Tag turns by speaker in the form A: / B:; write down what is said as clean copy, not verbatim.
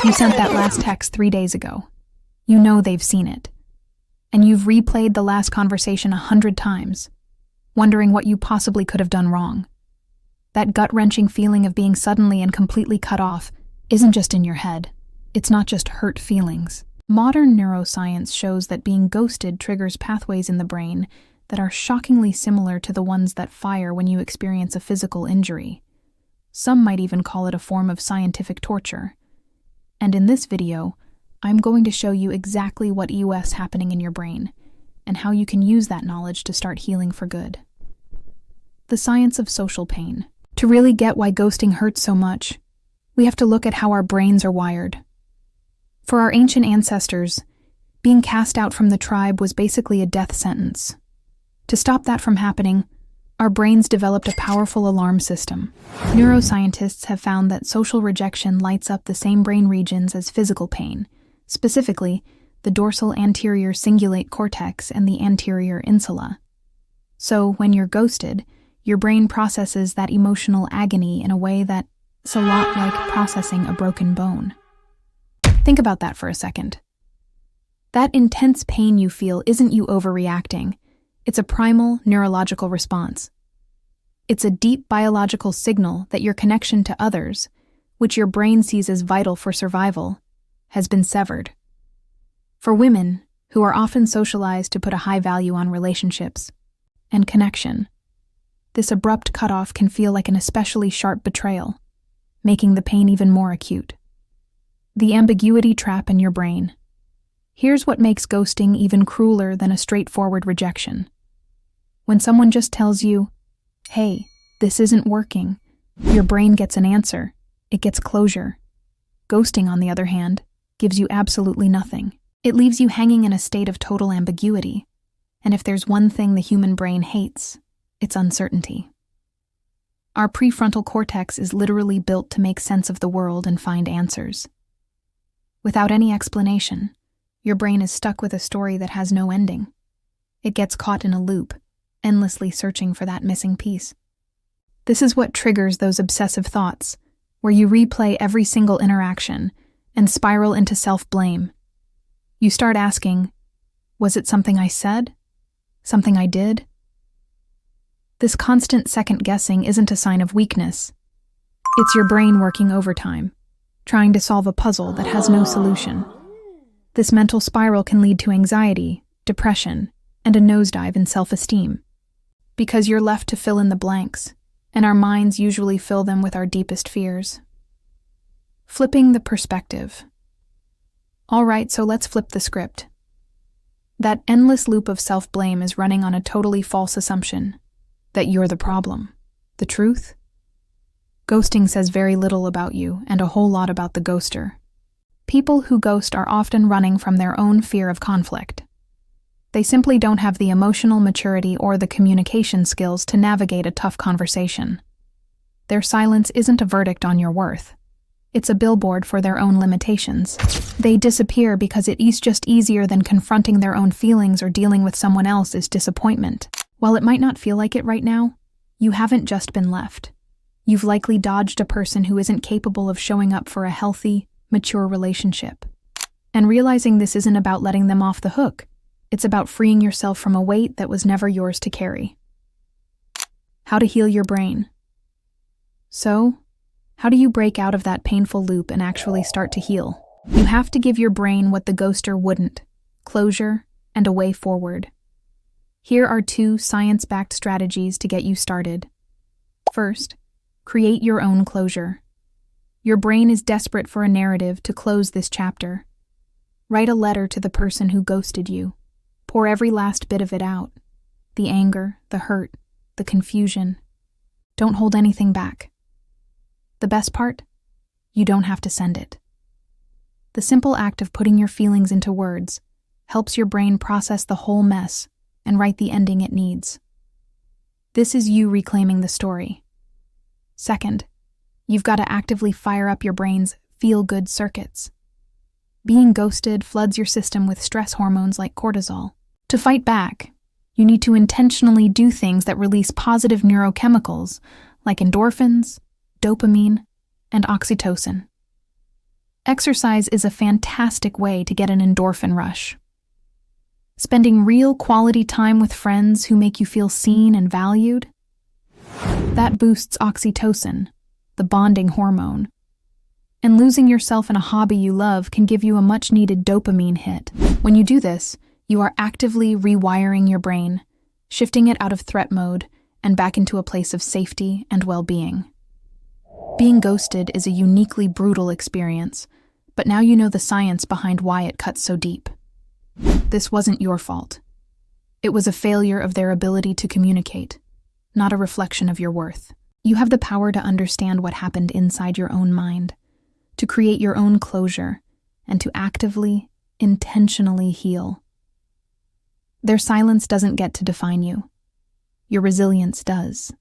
A: You sent that last text 3 days ago. You know they've seen it. And you've replayed the last conversation 100 times, wondering what you possibly could have done wrong. That gut-wrenching feeling of being suddenly and completely cut off isn't just in your head. It's not just hurt feelings. Modern neuroscience shows that being ghosted triggers pathways in the brain that are shockingly similar to the ones that fire when you experience a physical injury. Some might even call it a form of scientific torture. And in this video, I'm going to show you exactly what is happening in your brain and how you can use that knowledge to start healing for good. The science of social pain. To really get why ghosting hurts so much, we have to look at how our brains are wired. For our ancient ancestors, being cast out from the tribe was basically a death sentence. To stop that from happening, our brains developed a powerful alarm system. Neuroscientists have found that social rejection lights up the same brain regions as physical pain, specifically the dorsal anterior cingulate cortex and the anterior insula. So, when you're ghosted, your brain processes that emotional agony in a way that's a lot like processing a broken bone. Think about that for a second. That intense pain you feel isn't you overreacting. It's a primal neurological response. It's a deep biological signal that your connection to others, which your brain sees as vital for survival, has been severed. For women, who are often socialized to put a high value on relationships and connection, this abrupt cutoff can feel like an especially sharp betrayal, making the pain even more acute. The ambiguity trap in your brain. Here's what makes ghosting even crueler than a straightforward rejection. When someone just tells you, "Hey, this isn't working," your brain gets an answer. It gets closure. Ghosting, on the other hand, gives you absolutely nothing. It leaves you hanging in a state of total ambiguity. And if there's one thing the human brain hates, it's uncertainty. Our prefrontal cortex is literally built to make sense of the world and find answers. Without any explanation, your brain is stuck with a story that has no ending. It gets caught in a loop, endlessly searching for that missing piece. This is what triggers those obsessive thoughts, where you replay every single interaction and spiral into self-blame. You start asking, was it something I said? Something I did? This constant second-guessing isn't a sign of weakness. It's your brain working overtime, trying to solve a puzzle that has no solution. This mental spiral can lead to anxiety, depression, and a nosedive in self-esteem. Because you're left to fill in the blanks, and our minds usually fill them with our deepest fears. Flipping the perspective. All right, so let's flip the script. That endless loop of self-blame is running on a totally false assumption that you're the problem. The truth? Ghosting says very little about you and a whole lot about the ghoster. People who ghost are often running from their own fear of conflict. They simply don't have the emotional maturity or the communication skills to navigate a tough conversation. Their silence isn't a verdict on your worth. It's a billboard for their own limitations. They disappear because it is just easier than confronting their own feelings or dealing with someone else's disappointment. While it might not feel like it right now, you haven't just been left. You've likely dodged a person who isn't capable of showing up for a healthy, mature relationship. And realizing this isn't about letting them off the hook. It's about freeing yourself from a weight that was never yours to carry. How to heal your brain. So, how do you break out of that painful loop and actually start to heal? You have to give your brain what the ghoster wouldn't: closure and a way forward. Here are 2 science-backed strategies to get you started. First, create your own closure. Your brain is desperate for a narrative to close this chapter. Write a letter to the person who ghosted you. Pour every last bit of it out. The anger, the hurt, the confusion. Don't hold anything back. The best part? You don't have to send it. The simple act of putting your feelings into words helps your brain process the whole mess and write the ending it needs. This is you reclaiming the story. Second, you've got to actively fire up your brain's feel-good circuits. Being ghosted floods your system with stress hormones like cortisol. To fight back, you need to intentionally do things that release positive neurochemicals like endorphins, dopamine, and oxytocin. Exercise is a fantastic way to get an endorphin rush. Spending real quality time with friends who make you feel seen and valued, that boosts oxytocin, the bonding hormone. And losing yourself in a hobby you love can give you a much-needed dopamine hit. When you do this, you are actively rewiring your brain, shifting it out of threat mode and back into a place of safety and well-being. Being ghosted is a uniquely brutal experience, but now you know the science behind why it cuts so deep. This wasn't your fault. It was a failure of their ability to communicate, not a reflection of your worth. You have the power to understand what happened inside your own mind, to create your own closure, and to actively, intentionally heal. Their silence doesn't get to define you. Your resilience does.